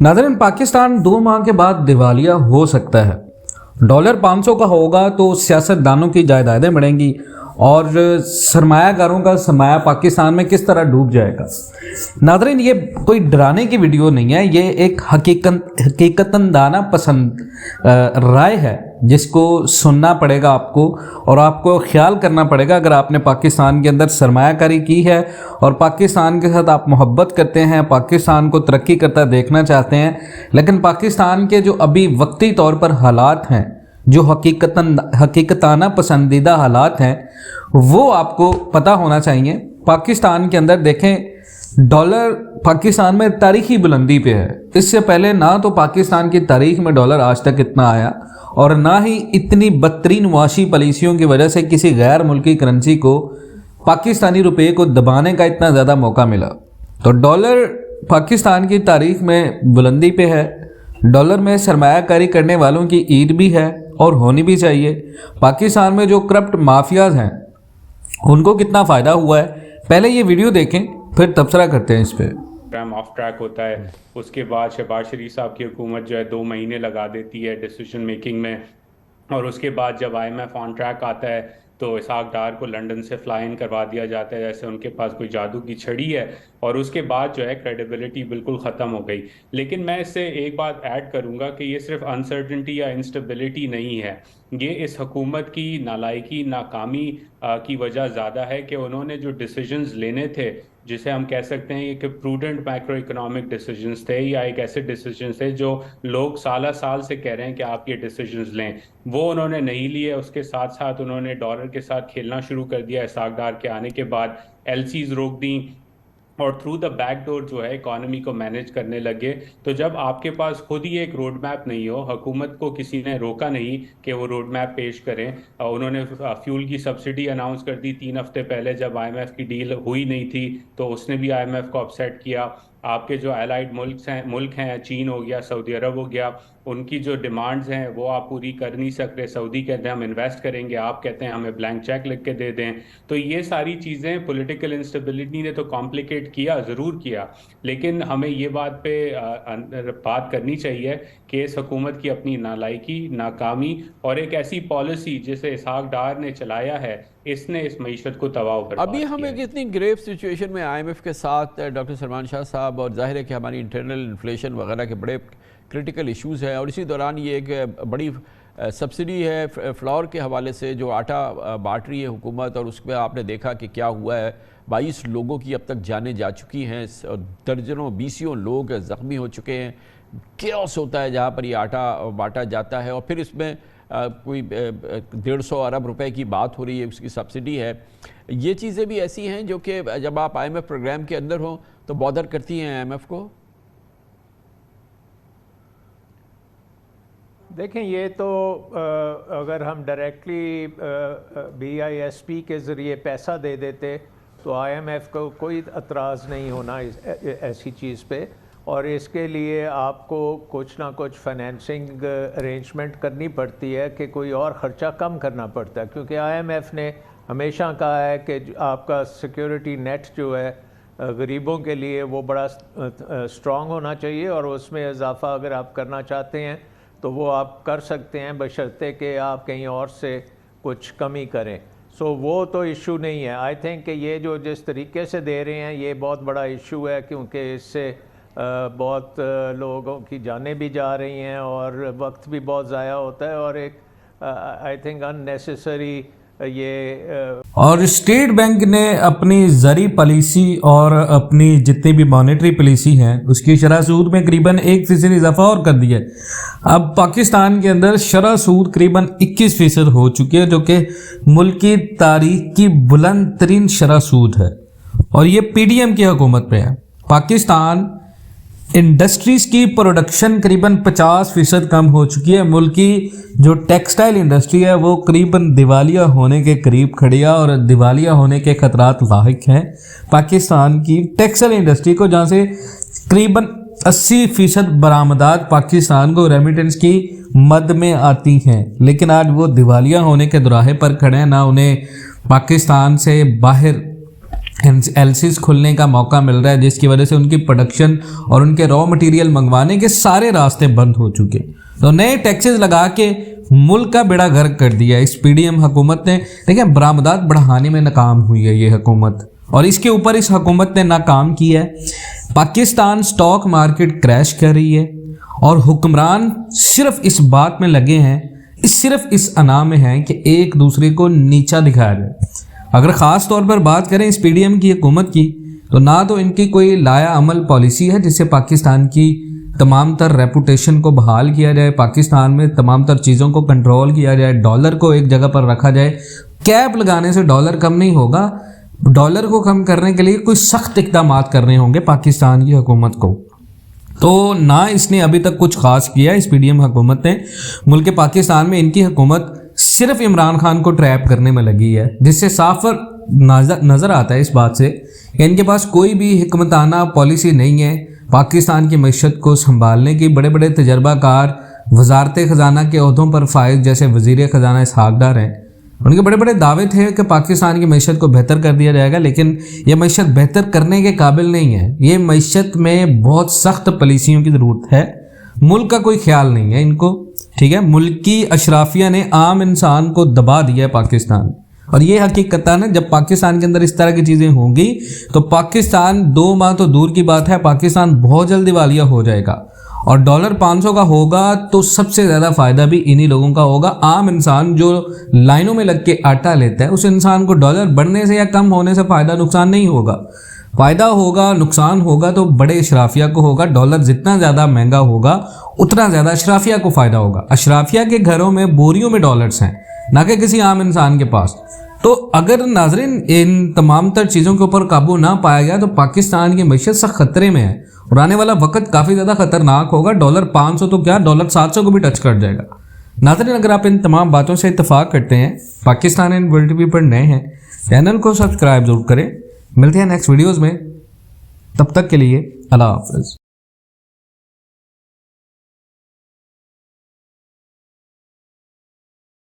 नाज़रीन, पाकिस्तान 2 माह के बाद दिवालिया हो सकता है। डॉलर 500 का होगा तो सियासतदानों की जायदादें बढ़ेंगी और सरमायाकारों का सरमाया पाकिस्तान में किस तरह डूब जाएगा। नाज़रीन, ये कोई डराने की वीडियो नहीं है, ये एक हकीकतन पसंद राय है जिसको सुनना पड़ेगा आपको, और आपको ख्याल करना पड़ेगा। अगर आपने पाकिस्तान के अंदर सरमायाकारी की है और पाकिस्तान के साथ आप मोहब्बत करते हैं, पाकिस्तान को तरक्की करता देखना चाहते हैं, लेकिन पाकिस्तान के जो अभी वक्ती तौर पर हालात हैं, जो हकीकताना पसंदीदा हालात हैं, वो आपको पता होना चाहिए। पाकिस्तान के अंदर देखें, डॉलर पाकिस्तान में तारीखी बुलंदी पे है। इससे पहले ना तो पाकिस्तान की तारीख में डॉलर आज तक इतना आया और ना ही इतनी बदतरीन मुआशी पॉलिसियों की वजह से किसी गैर मुल्की करेंसी को, पाकिस्तानी रुपये को दबाने का इतना ज़्यादा मौका मिला। तो डॉलर पाकिस्तान की तारीख में बुलंदी पे है। डॉलर में सरमायाकारी करने वालों की ईद भी है और होनी भी चाहिए। पाकिस्तान में जो करप्ट माफियाज हैं उनको कितना फ़ायदा हुआ है, पहले ये वीडियो देखें फिर तबसरा करते हैं इस पर। प्रोग्राम ऑफ ट्रैक होता है, उसके बाद शहबाज शरीफ साहब की हुकूमत जो है 2 महीने लगा देती है डिसीजन मेकिंग में, और उसके बाद जब IMF ऑन ट्रैक आता है तो इसहाक डार को लंदन से फ्लाई इन करवा दिया जाता है जैसे उनके पास कोई जादू की छड़ी है, और उसके बाद जो है क्रेडिबिलिटी बिल्कुल ख़त्म हो गई। लेकिन मैं इससे एक बात ऐड करूंगा कि ये सिर्फ अनसर्टनिटी या इंस्टेबिलिटी नहीं है, ये इस हुकूमत की नालायकी, नाकामी की वजह ज़्यादा है कि उन्होंने जो डिसीजंस लेने थे, जिसे हम कह सकते हैं कि प्रूडेंट मैक्रो इकोनॉमिक डिसीजंस थे, या एक ऐसे डिसीजंस थे जो लोग साल से कह रहे हैं कि आप ये डिसीजंस लें, वो उन्होंने नहीं लिए। उसके साथ साथ उन्होंने डॉलर के साथ खेलना शुरू कर दिया। इसहाक डार के आने के बाद LCs रोक दी और थ्रू द बैक डोर जो है इकोनॉमी को मैनेज करने लगे। तो जब आपके पास खुद ही एक रोड मैप नहीं हो, हुकूमत को किसी ने रोका नहीं कि वो रोड मैप पेश करें। उन्होंने फ्यूल की सब्सिडी अनाउंस कर दी 3 हफ्ते पहले जब IMF की डील हुई नहीं थी, तो उसने भी IMF को अपसेट किया। आपके जो एलाइड मुल्क हैं, चीन हो गया, सऊदी अरब हो गया, उनकी जो डिमांड्स हैं वो आप पूरी कर नहीं सक रहे। सऊदी कहते हैं हम इन्वेस्ट करेंगे, आप कहते हैं हमें ब्लैंक चेक लिख के दे दें। तो ये सारी चीज़ें पॉलिटिकल इंस्टेबिलिटी ने तो कॉम्प्लिकेट किया, ज़रूर किया, लेकिन हमें ये बात करनी चाहिए कि इस हुकूमत की अपनी नालायकी, नाकामी और एक ऐसी पॉलिसी जिसे इसहाक डार ने चलाया है, इसने इस मईशत को तबाह कर। अभी हम एक इतनी ग्रेव सिचुएशन में IMF के साथ डॉक्टर सलमान शाह साहब, और जाहिर है कि हमारी इंटरनल इन्फ्लेशन वगैरह के बड़े क्रिटिकल इश्यूज़ हैं, और इसी दौरान ये एक बड़ी सब्सिडी है फ्लोर के हवाले से जो आटा बांट रही है हुकूमत, और उसमें आपने देखा कि क्या हुआ है। 22 लोगों की अब तक जानें जा चुकी हैं, दर्जनों 20 लोग ज़ख्मी हो चुके हैं। केओस होता है जहाँ पर ये आटा बांटा जाता है, और फिर इसमें कोई 150 अरब रुपए की बात हो रही है, उसकी सब्सिडी है। ये चीज़ें भी ऐसी हैं जो कि जब आप IMF प्रोग्राम के अंदर हो तो बॉदर करती हैं IMF को। देखें, ये तो अगर हम डायरेक्टली BISP के ज़रिए पैसा दे देते तो IMF को कोई एतराज़ नहीं होना ऐसी चीज़ पे, और इसके लिए आपको कुछ ना कुछ फाइनेंसिंग अरेंजमेंट करनी पड़ती है कि कोई और ख़र्चा कम करना पड़ता है, क्योंकि IMF ने हमेशा कहा है कि आपका सिक्योरिटी नेट जो है गरीबों के लिए वो बड़ा स्ट्रॉन्ग होना चाहिए, और उसमें इजाफा अगर आप करना चाहते हैं तो वो आप कर सकते हैं, बशर्ते कि आप कहीं और से कुछ कमी करें। सो वो तो इशू नहीं है। आई थिंक कि ये जो जिस तरीके से दे रहे हैं ये बहुत बड़ा इशू है, क्योंकि इससे बहुत लोगों की जानें भी जा रही हैं और वक्त भी बहुत ज़ाया होता है, और एक आई थिंक अननेसेसरी ये और स्टेट बैंक ने अपनी ज़री पॉलिसी और अपनी जितनी भी मॉनेटरी पॉलिसी हैं उसकी शरह सूद में करीबन 1% इजाफा और कर दिया है। अब पाकिस्तान के अंदर शरह सूद करीबन 21% हो चुकी है, जो कि मुल्क की तारीख की बुलंद तरीन शरह सूद है, और ये PDM की हुकूमत पे है। पाकिस्तान इंडस्ट्रीज़ की प्रोडक्शन करीबन 50% कम हो चुकी है। मुल्क की जो टेक्सटाइल इंडस्ट्री है वो करीबन दिवालिया होने के करीब खड़ी है, और दिवालिया होने के खतरात लाहिक हैं पाकिस्तान की टेक्सटाइल इंडस्ट्री को, जहाँ से करीबन 80% बरामदात पाकिस्तान को रेमिटेंस की मद में आती हैं, लेकिन आज वो दिवालिया होने के दुराहे पर खड़े हैं। ना उन्हें पाकिस्तान से बाहर एलसीज खुलने का मौका मिल रहा है, जिसकी वजह से उनकी प्रोडक्शन और उनके रॉ मटेरियल मंगवाने के सारे रास्ते बंद हो चुके। तो नए टैक्सेस लगा के मुल्क का बेड़ा गर्क कर दिया इस पीडीएम हुकूमत ने। देखिए, बरामदात बढ़ाने में नाकाम हुई है ये हुकूमत, और इसके ऊपर इस हुकूमत ने नाकाम किया है। पाकिस्तान स्टॉक मार्केट क्रैश कर रही है और हुक्मरान सिर्फ इस बात में लगे हैं, सिर्फ इस अना में हैं कि एक दूसरे को नीचा दिखाया जाए। अगर ख़ास तौर पर बात करें इस पीडीएम की हुकूमत की, तो ना तो इनकी कोई लाया अमल पॉलिसी है जिससे पाकिस्तान की तमाम तर रेपुटेशन को बहाल किया जाए, पाकिस्तान में तमाम तर चीज़ों को कंट्रोल किया जाए, डॉलर को एक जगह पर रखा जाए। कैप लगाने से डॉलर कम नहीं होगा, डॉलर को कम करने के लिए कोई सख्त इक़दाम करने होंगे पाकिस्तान की हुकूमत को। तो ना इसने अभी तक कुछ खास किया इस पीडीएम हुकूमत ने। मुल्क पाकिस्तान में इनकी हुकूमत सिर्फ इमरान खान को ट्रैप करने में लगी है, जिससे साफ नज़र आता है इस बात से कि इनके पास कोई भी हिकमताना पॉलिसी नहीं है पाकिस्तान की मईशत को संभालने की। बड़े बड़े तजर्बाकार वजारत ख़जाना के ओहदों पर फायज जैसे वज़ीर ख़जाना इसहाक डार हैं, उनके बड़े बड़े दावे थे कि पाकिस्तान की मईशत को बेहतर कर दिया जाएगा, लेकिन यह मईशत बेहतर करने के काबिल नहीं है। ये मईशत में बहुत सख्त पॉलिसियों की ज़रूरत है, मुल्क का कोई ख्याल नहीं है इनको, ठीक है। मुल्क की अशराफिया ने आम इंसान को दबा दिया है पाकिस्तान, और ये हकीकत है ना, जब पाकिस्तान के अंदर इस तरह की चीज़ें होंगी तो पाकिस्तान 2 माह तो दूर की बात है, पाकिस्तान बहुत जल्द दिवालिया हो जाएगा। और डॉलर 500 का होगा तो सबसे ज़्यादा फ़ायदा भी इन्हीं लोगों का होगा। आम इंसान जो लाइनों में लग के आटा लेता है, उस इंसान को डॉलर बढ़ने से या कम होने से फ़ायदा नुकसान नहीं होगा। फ़ायदा होगा, नुकसान होगा तो बड़े अशराफिया को होगा। डॉलर जितना ज़्यादा महंगा होगा उतना ज़्यादा अशराफिया को फ़ायदा होगा। अशराफिया के घरों में बोरियों में डॉलर्स हैं, ना कि किसी आम इंसान के पास। तो अगर नाज़रीन इन तमाम तर चीज़ों के ऊपर काबू ना पाया गया तो पाकिस्तान की मईशत सख्त खतरे में है, और आने वाला वक्त काफ़ी ज़्यादा ख़तरनाक होगा। डॉलर 500 तो क्या, डॉलर 700 को भी टच कर जाएगा। नाज़रीन, अगर आप इन तमाम बातों से इत्तेफाक करते हैं, पाकिस्तान एंड वर्ल्ड टीवी पर नए हैं, चैनल को सब्सक्राइब जरूर करें। मिलते हैं नेक्स्ट वीडियोज़ में, तब तक के लिए अल्लाह हाफ़िज़।